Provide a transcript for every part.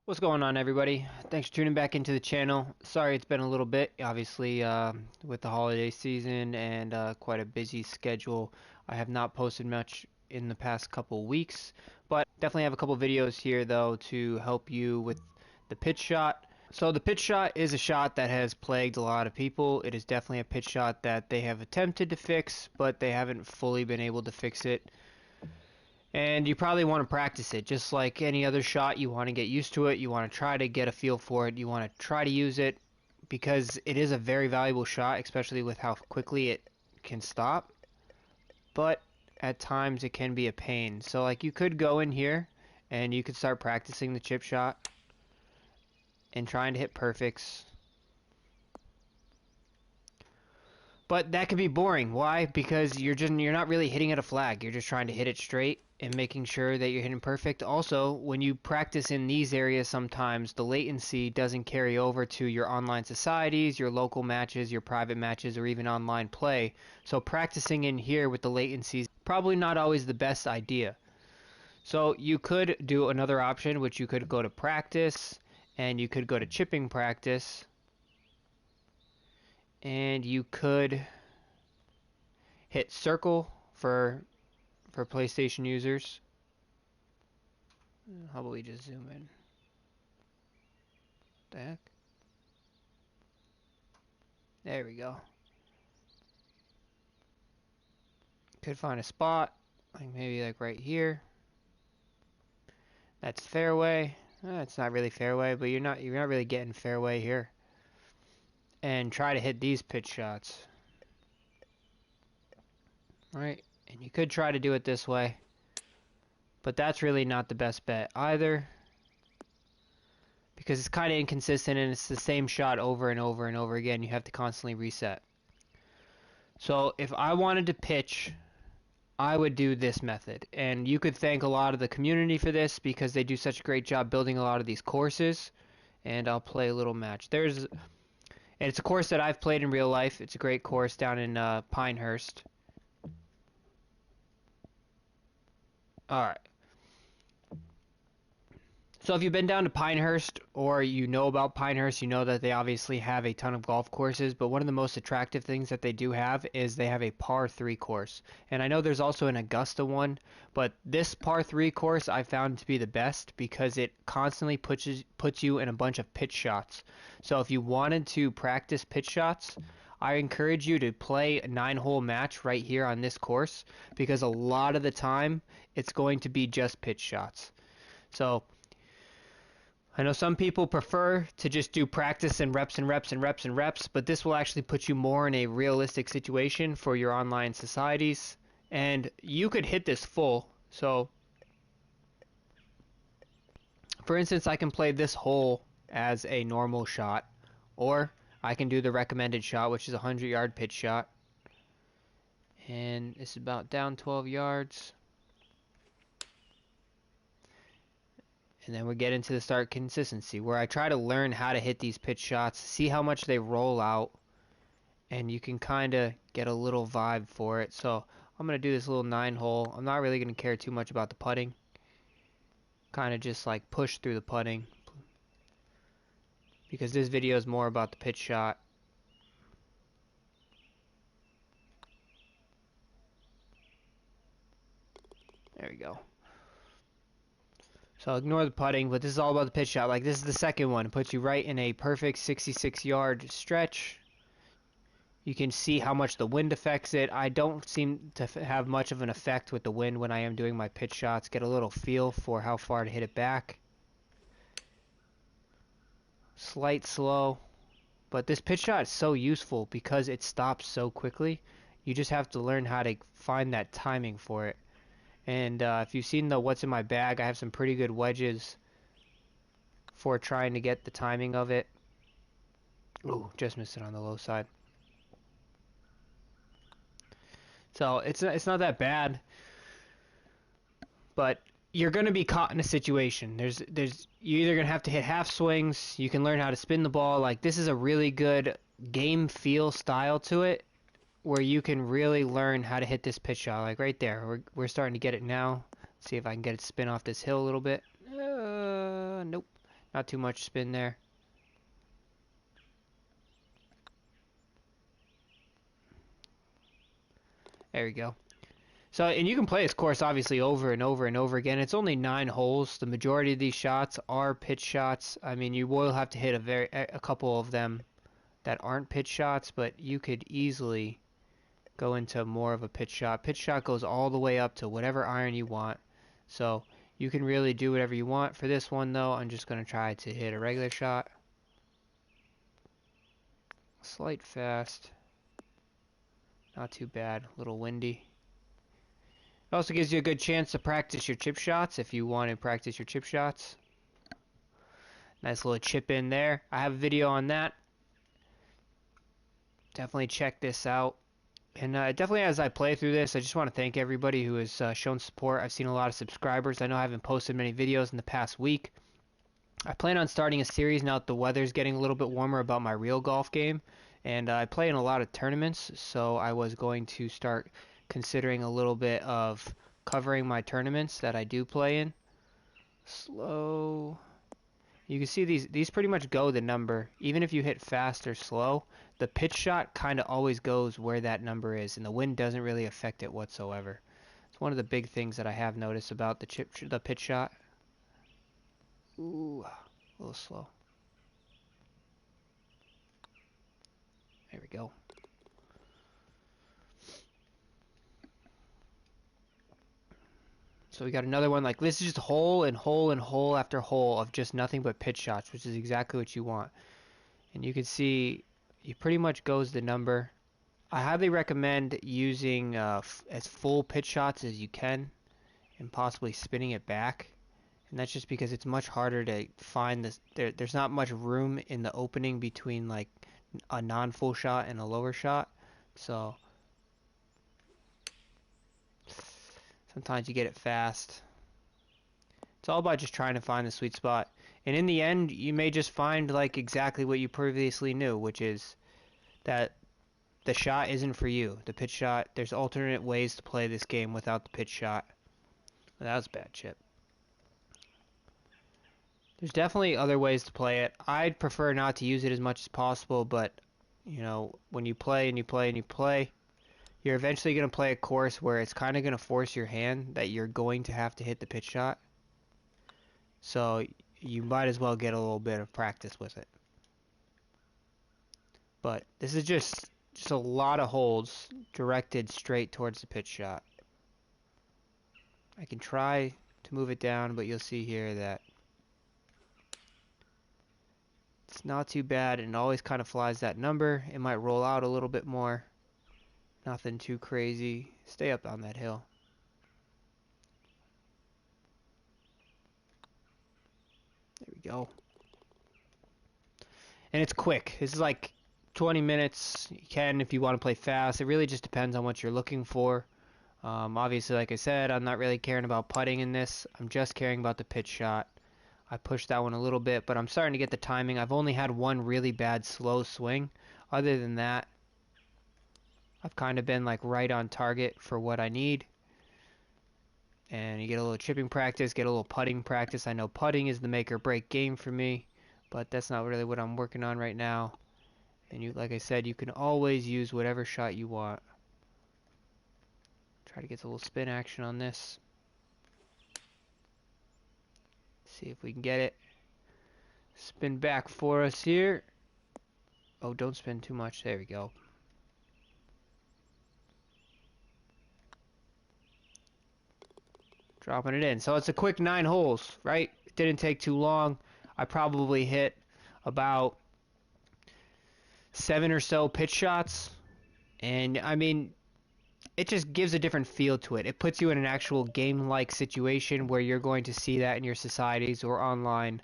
What's going on, everybody? Thanks for tuning back into the channel. Sorry it's been a little bit, obviously with the holiday season and quite a busy schedule. I have not posted much in the past couple weeks, but definitely have a couple videos here though to help you with the pitch shot. So the pitch shot is a shot that has plagued a lot of people. It is definitely a pitch shot that they have attempted to fix, but they haven't fully been able to fix it. And you probably want to practice it just like any other shot. You want to get used to it. You want to try to get a feel for it. You want to try to use it because it is a very valuable shot, especially with how quickly it can stop. But at times it can be a pain. So like you could go in here and you could start practicing the chip shot and trying to hit perfects. But that can be boring. Why? Because you're not really hitting at a flag. You're just trying to hit it straight and making sure that you're hitting perfect. Also, when you practice in these areas, sometimes the latency doesn't carry over to your online societies, your local matches, your private matches, or even online play. So practicing in here with the latency is probably not always the best idea. So you could do another option, which you could go to practice, and you could go to chipping practice. And you could hit circle for PlayStation users. How about we just zoom in? What the heck? There we go. Could find a spot, like maybe like right here. That's fairway. It's not really fairway, but you're not really getting fairway here. And try to hit these pitch shots. Right? And you could try to do it this way. But that's really not the best bet either. Because it's kind of inconsistent and it's the same shot over and over and over again. You have to constantly reset. So if I wanted to pitch, I would do this method. And you could thank a lot of the community for this because they do such a great job building a lot of these courses. And I'll play a little match. And it's a course that I've played in real life. It's a great course down in Pinehurst. Alright. So if you've been down to Pinehurst or you know about Pinehurst, you know that they obviously have a ton of golf courses, but one of the most attractive things that they do have is they have a par 3 course. And I know there's also an Augusta one, but this par 3 course I found to be the best because it constantly puts you in a bunch of pitch shots. So if you wanted to practice pitch shots, I encourage you to play a 9-hole match right here on this course because a lot of the time it's going to be just pitch shots. So I know some people prefer to just do practice and reps and reps and reps and reps, but this will actually put you more in a realistic situation for your online societies. And you could hit this full. So, for instance, I can play this hole as a normal shot, or I can do the recommended shot, which is a 100-yard pitch shot. And it's about down 12 yards. And then we get into the start consistency, where I try to learn how to hit these pitch shots, see how much they roll out, and you can kind of get a little vibe for it. So I'm going to do this little 9-hole. I'm not really going to care too much about the putting. Kind of just like push through the putting. Because this video is more about the pitch shot. There we go. So ignore the putting, but this is all about the pitch shot. Like this is the second one. It puts you right in a perfect 66-yard stretch. You can see how much the wind affects it. I don't seem to have much of an effect with the wind when I am doing my pitch shots. Get a little feel for how far to hit it back. Slight slow. But this pitch shot is so useful because it stops so quickly. You just have to learn how to find that timing for it. And if you've seen the what's in my bag, I have some pretty good wedges for trying to get the timing of it. Ooh, just missed it on the low side. So it's not that bad, but you're going to be caught in a situation. You're either going to have to hit half swings. You can learn how to spin the ball. Like this is a really good game feel style to it, where you can really learn how to hit this pitch shot. Like right there, we're starting to get it now. Let's see if I can get it to spin off this hill a little bit. Nope, not too much spin there. There we go. So, and you can play this course obviously over and over and over again. It's only 9 holes. The majority of these shots are pitch shots. I mean, you will have to hit a couple of them that aren't pitch shots, but you could easily go into more of a pitch shot. Pitch shot goes all the way up to whatever iron you want. So, you can really do whatever you want. For this one though, I'm just going to try to hit a regular shot. Slight fast. Not too bad. A little windy. It also gives you a good chance to practice your chip shots if you want to practice your chip shots. Nice little chip in there. I have a video on that. Definitely check this out. And definitely as I play through this, I just want to thank everybody who has shown support. I've seen a lot of subscribers. I know I haven't posted many videos in the past week. I plan on starting a series now that the weather's getting a little bit warmer about my real golf game. And I play in a lot of tournaments, so I was going to start considering a little bit of covering my tournaments that I do play in. Slow. You can see these pretty much go the number. Even if you hit fast or slow, the pitch shot kind of always goes where that number is, and the wind doesn't really affect it whatsoever. It's one of the big things that I have noticed about the pitch shot. Ooh, a little slow. There we go. So we got another one like this is just hole and hole and hole after hole of just nothing but pitch shots, which is exactly what you want. And you can see it pretty much goes the number. I highly recommend using as full pitch shots as you can and possibly spinning it back. And that's just because it's much harder to find this. There's not much room in the opening between like a non-full shot and a lower shot. So sometimes you get it fast. It's all about just trying to find the sweet spot. And in the end, you may just find like exactly what you previously knew, which is that the shot isn't for you. The pitch shot, there's alternate ways to play this game without the pitch shot. That was a bad chip. There's definitely other ways to play it. I'd prefer not to use it as much as possible, but you know, when you play and you play and you play, you're eventually going to play a course where it's kind of going to force your hand that you're going to have to hit the pitch shot. So you might as well get a little bit of practice with it. But this is just a lot of holes directed straight towards the pitch shot. I can try to move it down, but you'll see here that it's not too bad, and it always kind of flies that number. It might roll out a little bit more. Nothing too crazy. Stay up on that hill. There we go. And it's quick. This is like 20 minutes. You can if you want to play fast. It really just depends on what you're looking for. Obviously, like I said, I'm not really caring about putting in this. I'm just caring about the pitch shot. I pushed that one a little bit, but I'm starting to get the timing. I've only had one really bad slow swing. Other than that, I've kind of been like right on target for what I need. And you get a little chipping practice, get a little putting practice. I know putting is the make or break game for me, but that's not really what I'm working on right now. And you, like I said, you can always use whatever shot you want. Try to get a little spin action on this. See if we can get it. Spin back for us here. Oh, don't spin too much. There we go. Dropping it in. So it's a quick 9 holes, right? It didn't take too long. I probably hit about 7 or so pitch shots. And, I mean, it just gives a different feel to it. It puts you in an actual game-like situation where you're going to see that in your societies or online.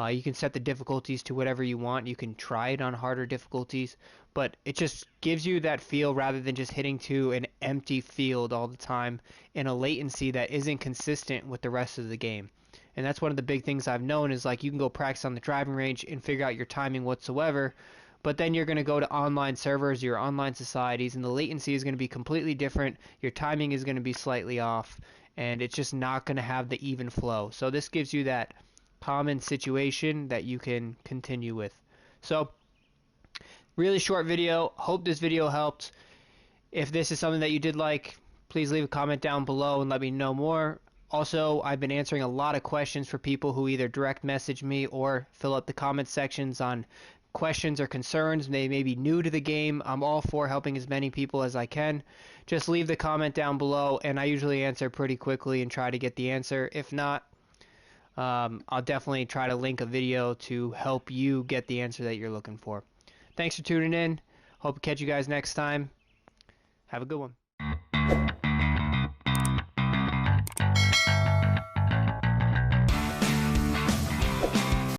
You can set the difficulties to whatever you want. You can try it on harder difficulties, but it just gives you that feel rather than just hitting to an empty field all the time in a latency that isn't consistent with the rest of the game. And that's one of the big things I've known is like you can go practice on the driving range and figure out your timing whatsoever, but then you're going to go to online servers, your online societies, and the latency is going to be completely different. Your timing is going to be slightly off, and it's just not going to have the even flow. So this gives you that common situation that you can continue with. So really short video. Hope this video helped. If this is something that you did like, please leave a comment down below and let me know more. Also, I've been answering a lot of questions for people who either direct message me or fill up the comment sections on questions or concerns. They may be new to the game. I'm all for helping as many people as I can. Just leave the comment down below, and I usually answer pretty quickly and try to get the answer. If not, I'll definitely try to link a video to help you get the answer that you're looking for. Thanks for tuning in. Hope to catch you guys next time. Have a good one.